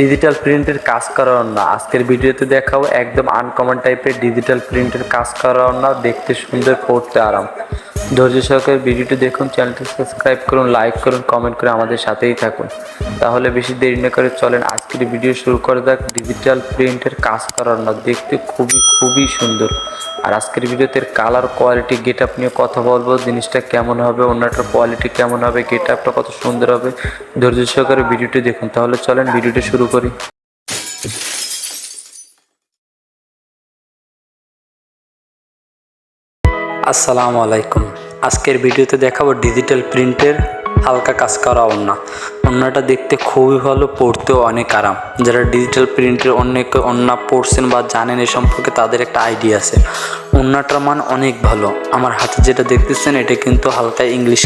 Digital প্রিন্টের কাজ করা ওড়না আজকের ভিডিওতে দেখাবো। একদম আনকমন টাইপের ডিজিটাল প্রিন্টের কাজ করা ওড়না, দেখতে সুন্দর, পড়তে আরাম। ধৈর্য সহকারে ভিডিওটি দেখুন, চ্যানেলটি সাবস্ক্রাইব করুন, লাইক করুন, কমেন্ট করে আমাদের সাথেই থাকুন। তাহলে বেশি দেরি না করে চলেন আজকের ভিডিও শুরু করে যাক। ডিজিটাল প্রিন্টের কাজ করা ওড়না দেখতে খুবই সুন্দর। আর আজকের ভিডিওতে কালার, কোয়ালিটি, গেট আপ নিয়ে কথা বলবো। জিনিসটা কেমন হবে, ওড়নাটার কোয়ালিটি কেমন হবে, গেট আপটা কত সুন্দর হবে। ধৈর্য সহকারে ভিডিওটি দেখুন। তাহলে চলেন ভিডিওটি শুরু করি। আসসালামু আলাইকুম। আজকের ভিডিওতে দেখাবো ডিজিটাল প্রিন্টের হালকা কাজ করা ওড়নাটা দেখতে খুবই ভালো, পড়তেও অনেক আরাম। যারা ডিজিটাল প্রিন্টের অনেক ওড়না পড়ছেন বা জানেন এ সম্পর্কে, তাদের একটা আইডিয়া আছে। ওড়নাটার মান অনেক ভালো। আমার হাতে যেটা দেখতেছেন এটা কিন্তু হালকা ইংলিশ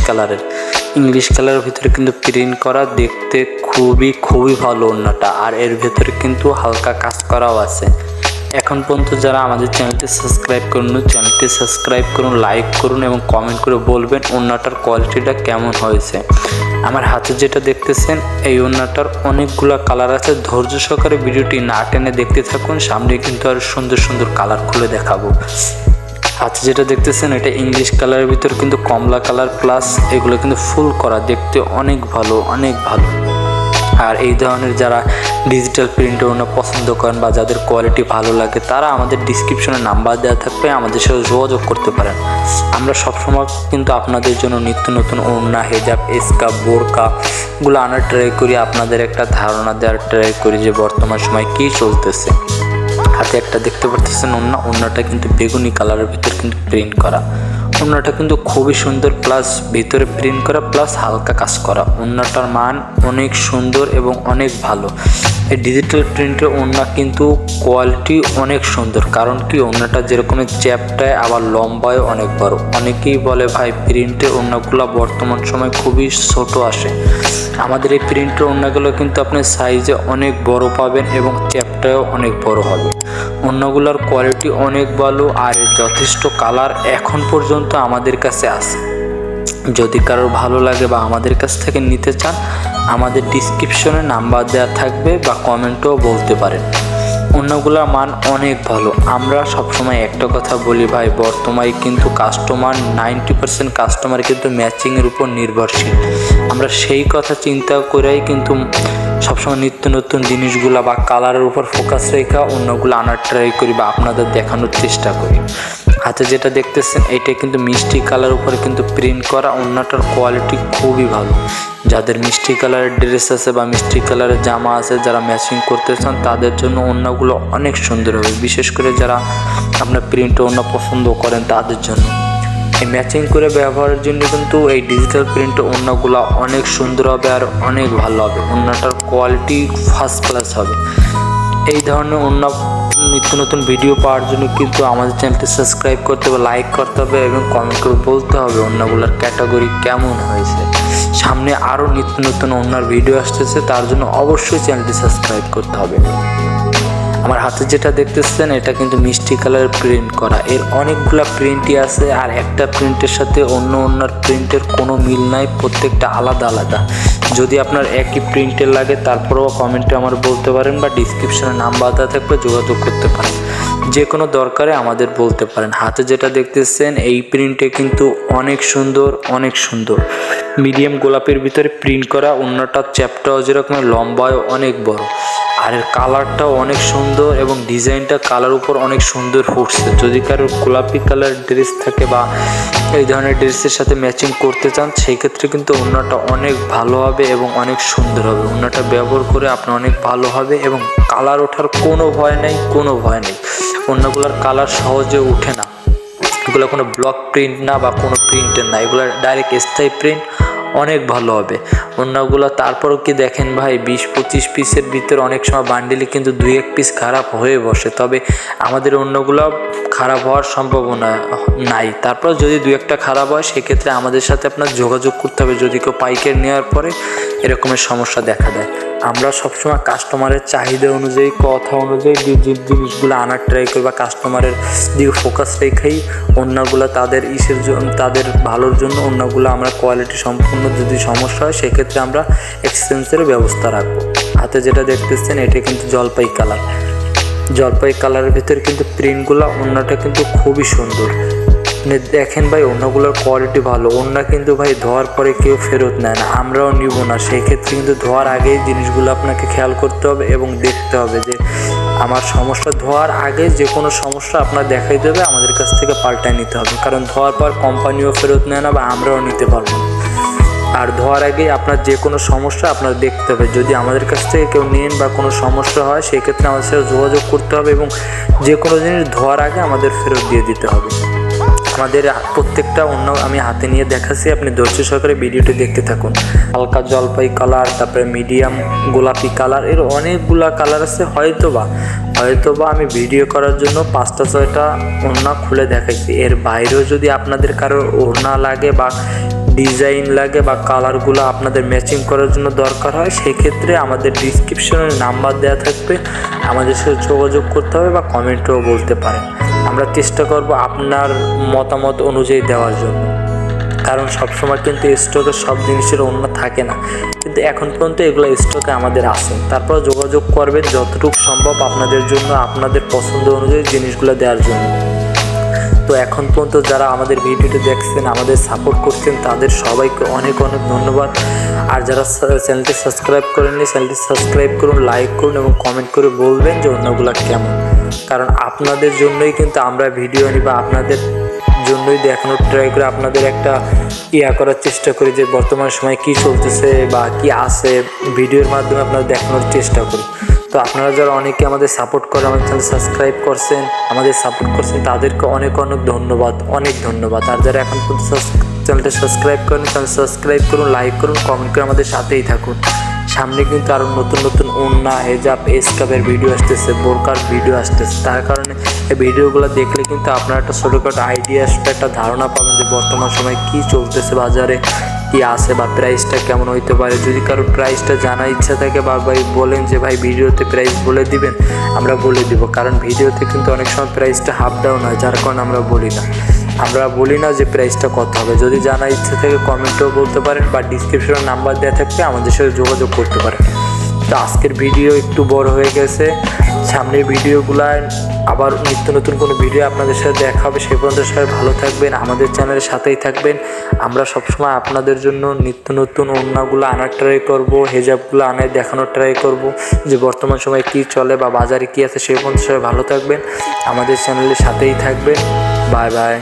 কালারের ভিতরে কিন্তু প্রিন্ট করা, দেখতে খুবই ভালো ওড়নাটা। আর এর ভিতরে কিন্তু হালকা কাজ করাও আছে। এখন পর্যন্ত যারা আমাদের চ্যানেলটি সাবস্ক্রাইব করুন, লাইক করুন এবং কমেন্ট করে বলবেন ওড়নাটার কোয়ালিটিটা কেমন হয়েছে। আমার হাতে যেটা দেখতেছেন এই ওড়নাটার অনেকগুলো কালার আছে। ধৈর্য সহকারে ভিডিওটি না টেনে দেখতে থাকুন, সামনে কিন্তু আর সুন্দর কালার খুলে দেখাবো। হাতে যেটা দেখতেছেন এটা ইংলিশ কালারের ভিতর কিন্তু কমলা কালার প্লাস এগুলো কিন্তু ফুল করা, দেখতে অনেক ভালো। আর এই ধরনের যারা ডিজিটাল প্রিন্ট ওড়না পছন্দ করেন বা যাদের কোয়ালিটি ভালো লাগে, তারা আমাদের ডিসক্রিপশনে নাম্বার দেওয়া থাকবে, আমাদের সাথে যোগাযোগ করতে পারেন। আমরা সবসময় কিন্তু আপনাদের জন্য নিত্য নতুন ওড়না, হেজাব, স্কার্ফ, বোরকাগুলো আনার ট্রাই করি, আপনাদের একটা ধারণা দেওয়ার ট্রাই করি যে বর্তমান সময় কী চলতেছে। হাতে একটা দেখতে পারতেছেন ওড়নাটা কিন্তু বেগুনি কালারের ভিতর কিন্তু প্রিন্ট করা। ওড়নাটা কিন্তু খুবই সুন্দর, প্লাস ভিতরে প্রিন্ট করা প্লাস হালকা কাজ করা। ওড়নাটার মান অনেক সুন্দর এবং অনেক ভালো। এই ডিজিটাল প্রিন্টের ওড়না কিন্তু কোয়ালিটি অনেক সুন্দর, কারণ কি ওড়নাটা যেরকমের চ্যাপটায় আবার লম্বায় অনেক বড়। অনেকেই বলে ভাই প্রিন্টের ওড়নাগুলো বর্তমান সময় খুবই ছোট আসে। আমাদের এই প্রিন্টের ওড়নাগুলো কিন্তু আপনি সাইজে অনেক বড় পাবেন এবং চ্যাপটায়ও অনেক বড় হবে। ওড়নাগুলোর কোয়ালিটি অনেক ভালো আর যথেষ্ট কালার এখন পর্যন্ত আমাদের কাছে আছে। যদি কারোর ভালো লাগে বা আমাদের কাছ থেকে নিতে চান, আমাদের ডিসক্রিপশনে নাম্বার দেওয়া থাকবে বা কমেন্টেও বলতে পারেন। ওড়নাগুলোর মান অনেক ভালো। আমরা সবসময় একটা কথা বলি ভাই, বর্তমানে কিন্তু 90% কাস্টমার কিন্তু ম্যাচিংয়ের উপর নির্ভরশীল। আমরা সেই কথা চিন্তা করেই কিন্তু সবসময় নিত্য নতুন জিনিসগুলো বা কালারের উপর ফোকাস রেখে ওড়নাগুলো আনার ট্রাই করি বা আপনাদের দেখানোর চেষ্টা করি। হাতে যেটা দেখতেছেন এটা কিন্তু মিষ্টি কালার উপরে কিন্তু প্রিন্ট করা। ওড়নাটার কোয়ালিটি খুবই ভালো। যাদের মিষ্টি কালারের ড্রেস আছে বা মিষ্টি কালারের জামা আছে, যারা ম্যাচিং করতে চান, তাদের জন্য ওড়নাগুলো অনেক সুন্দর হবে। বিশেষ করে যারা আপনার প্রিন্ট ওড়না পছন্দ করেন তাদের জন্য এই ম্যাচিং করে ব্যবহারের জন্য কিন্তু এই ডিজিটাল প্রিন্ট ওড়নাগুলো অনেক সুন্দর হবে আর অনেক ভালো হবে। ওড়নাটার কোয়ালিটি ফার্স্ট ক্লাস হবে। এই ধরনের ওড়না নিত্য নতুন ভিডিও পাওয়ার জন্য কিন্তু আমাদের চ্যানেলটি সাবস্ক্রাইব করতে হবে, লাইক করতে হবে এবং কমেন্ট করে বলতে হবে ওড়নাগুলোর ক্যাটাগরি কেমন হয়েছে। সামনে আরও নিত্য নতুন ওড়নার ভিডিও আসতেছে, তার জন্য অবশ্যই চ্যানেলটি সাবস্ক্রাইব করতে হবে। আমার হাতে যেটা দেখতেছেন এটা কিন্তু মিষ্টি কালারের প্রিন্ট করা। এর অনেকগুলা প্রিন্টই আছে আর একটা প্রিন্টের সাথে অন্য প্রিন্টের কোনো মিল নাই, প্রত্যেকটা আলাদা। যদি আপনার একই প্রিন্টের লাগে তারপরেও কমেন্টে আমার বলতে পারেন বা ডিসক্রিপশনে নাম্বার দেওয়া থাকবে, যোগাযোগ করতে পারেন। যে কোনো দরকারে আমাদের বলতে পারেন। হাতে যেটা দেখতেছেন এই প্রিন্টে কিন্তু অনেক সুন্দর মিডিয়াম গোলাপের ভিতরে প্রিন্ট করা। ওড়নাটার চ্যাপটাও যেরকম লম্বায় অনেক বড় আর এর কালারটাও অনেক সুন্দর এবং ডিজাইনটা কালার উপর অনেক সুন্দর ফুটছে। যদি কারোর গোলাপি কালার ড্রেস থাকে বা এই ধরনের ড্রেসের সাথে ম্যাচিং করতে চান, সেই ক্ষেত্রে কিন্তু ওড়নাটা অনেক ভালো হবে এবং অনেক সুন্দর হবে। ওড়নাটা ব্যবহার করে আপনার অনেক ভালো হবে এবং কালার ওঠার কোনো ভয় নেই। ওড়নাগুলোর কালার সহজে উঠে না। এগুলো কোনো ব্লক প্রিন্ট না বা কোনো প্রিন্টের না, এগুলো ডাইরেক্ট স্থায়ী প্রিন্ট, অনেক ভালো হবে ওড়নাগুলো। তারপরও কি দেখেন ভাই 20-25 পিসের ভিতরে অনেক সময় বান্ডিলে কিন্তু 2-1 পিস খারাপ হয়ে বসে, তবে আমাদের ওড়নাগুলো খারাপ হওয়ার সম্ভাবনা নাই। তারপর যদি 2-1টা খারাপ হয় সেক্ষেত্রে আমাদের সাথে আপনার যোগাযোগ করতে হবে, যদি কেউ পাইকারি নেওয়ার পরে এরকমের সমস্যা দেখা দেয়। আমরা সবসময় কাস্টমারের চাহিদা অনুযায়ী, কথা অনুযায়ী জিনিসগুলো আনার ট্রাই করি বা কাস্টমারের দিকে ফোকাস রেখেই ওড়নাগুলো তাদের ভালোর জন্য ওড়নাগুলো আমরা কোয়ালিটি সম্পূর্ণ, যদি সমস্যা হয় সেক্ষেত্রে আমরা এক্সচেঞ্জের ব্যবস্থা রাখবো। হাতে যেটা দেখতেছেন এটা কিন্তু জলপাই কালার। জলপাই কালারের ভিতরে কিন্তু প্রিন্টগুলো, ওড়নাটা কিন্তু খুবই সুন্দর। দেখেন ভাই ওড়নাগুলোর কোয়ালিটি ভালো। ওড়না কিন্তু ভাই ধোয়ার পরে কেউ ফেরত নেয় না, আমরাও নিব না। সেই ক্ষেত্রে কিন্তু ধোয়ার আগেই জিনিসগুলো আপনাকে খেয়াল করতে হবে এবং দেখতে হবে যে আমার সমস্যা ধোয়ার আগে যে কোনো সমস্যা আপনার দেখাই দেবে, আমাদের কাছ থেকে পাল্টায় নিতে হবে। কারণ ধোয়ার পর কোম্পানিও ফেরত নেয় না বা আমরাও নিতে পারবো না। আর ধোয়ার আগেই আপনার যে কোনো সমস্যা আপনার দেখতে হবে। যদি আমাদের কাছ থেকে কেউ নেন বা কোনো সমস্যা হয় সেই ক্ষেত্রে আমাদের সাথে যোগাযোগ করতে হবে এবং যে কোনো জিনিস ধোয়ার আগে আমাদের ফেরত দিয়ে দিতে হবে। আমাদের প্রত্যেকটা অন্য আমি হাতে নিয়ে দেখাচ্ছি, আপনি ধৈর্য সহকারে ভিডিওটি দেখতে থাকুন। হালকা জলপাই কালার, তারপরে মিডিয়াম গোলাপি কালার, এর অনেকগুলা কালার আছে। হয়তোবা আমি ভিডিও করার জন্য 5টা-6টা ওড়না খুলে দেখাইছি। এর বাইরেও যদি আপনাদের কারোর ওড়না লাগে বা ডিজাইন লাগে বা কালারগুলো আপনাদের ম্যাচিং করার জন্য দরকার হয়, সেই ক্ষেত্রে আমাদের ডিসক্রিপশনে নাম্বার দেওয়া থাকবে, আমাদের সাথে যোগাযোগ করতে হবে বা কমেন্টেও বলতে পারেন। আমরা চেষ্টা করব আপনার মতামত অনুযায়ী দেওয়ার জন্য। কারণ সবসময় কিন্তু স্টকে সব জিনিসের ওড়না থাকে না, কিন্তু এখন পর্যন্ত এগুলো স্টকে আমাদের আছে। তারপর যোগাযোগ করবেন যতটুকু সম্ভব আপনাদের জন্য, আপনাদের পছন্দ অনুযায়ী জিনিসগুলো দেওয়ার জন্য। তো এখন পর্যন্ত যারা আমাদের ভিডিওটি দেখছেন, আমাদের সাপোর্ট করছেন, তাদের সবাইকে অনেক অনেক ধন্যবাদ। আর যারা চ্যানেলটি সাবস্ক্রাইব করেননি, চ্যানেলটি সাবস্ক্রাইব করুন, লাইক করুন এবং কমেন্ট করে বলবেন যে অন্যগুলো কেমন। কারণ আপনাদের জন্যই কিন্তু আমরা ভিডিও আনি বা আপনাদের জন্যই দেখানোর ট্রাই করে, আপনাদের একটা করার চেষ্টা করি যে বর্তমান সময় কী চলতেছে বা কী আছে, ভিডিওর মাধ্যমে আপনাদের দেখানোর চেষ্টা করি। তো আপনারা যারা অনেকে আমাদের সাপোর্ট করে, আমাদের চ্যানেল সাবস্ক্রাইব করছেন, আমাদের সাপোর্ট করছেন, তাদেরকে অনেক অনেক ধন্যবাদ, অনেক ধন্যবাদ। আর যারা এখন পর্যন্ত চ্যানেলটা সাবস্ক্রাইব করেন, চ্যানেল সাবস্ক্রাইব করুন, লাইক করুন, কমেন্ট করে আমাদের সাথেই থাকুন। সামনে কিন্তু আরও নতুন নতুন ওড়না, হেজাব, স্কার্ফের ভিডিও আসতেছে, বোরকার ভিডিও আসতেছে। তার কারণে এই ভিডিওগুলো দেখলে কিন্তু আপনারা একটা ছোটোখাটো আইডিয়া আসবে, একটা ধারণা পাবেন যে বর্তমান সময় কী চলতেছে বাজারে, কী আছে বা প্রাইসটা কেমন হইতে পারে। যদি কারো প্রাইসটা জানার ইচ্ছা থাকে বা ভাই বলেন যে ভাই ভিডিওতে প্রাইস বলে দিবেন, আমরা বলে দিব। কারণ ভিডিওতে কিন্তু অনেক সময় প্রাইসটা হাফ ডাউন হয়, যার কারণে আমরা বলি না যে প্রাইসটা কত হবে। যদি জানার ইচ্ছা থাকে কমেন্টেও বলতে পারেন বা ডিসক্রিপশনে নাম্বার দেওয়া থাকবে, আমাদের সাথে যোগাযোগ করতে পারেন। তো আজকের ভিডিও একটু বড় হয়ে গেছে, সামনের ভিডিওগুলায় আবার নিত্য নতুন কোনো ভিডিও আপনাদের সাথে দেখা হবে। সেই পর্যন্ত সবাই ভালো থাকবেন, আমাদের চ্যানেলের সাথেই থাকবেন। আমরা সবসময় আপনাদের জন্য নিত্য নতুন ওড়নাগুলো আনার ট্রাই করব, হেজাবগুলো আনায় দেখানোর ট্রাই করব যে বর্তমান সময় কী চলে বা বাজারে কী আছে। সেই পর্যন্ত সবাই ভালো থাকবেন, আমাদের চ্যানেলের সাথেই থাকবেন। Bye bye.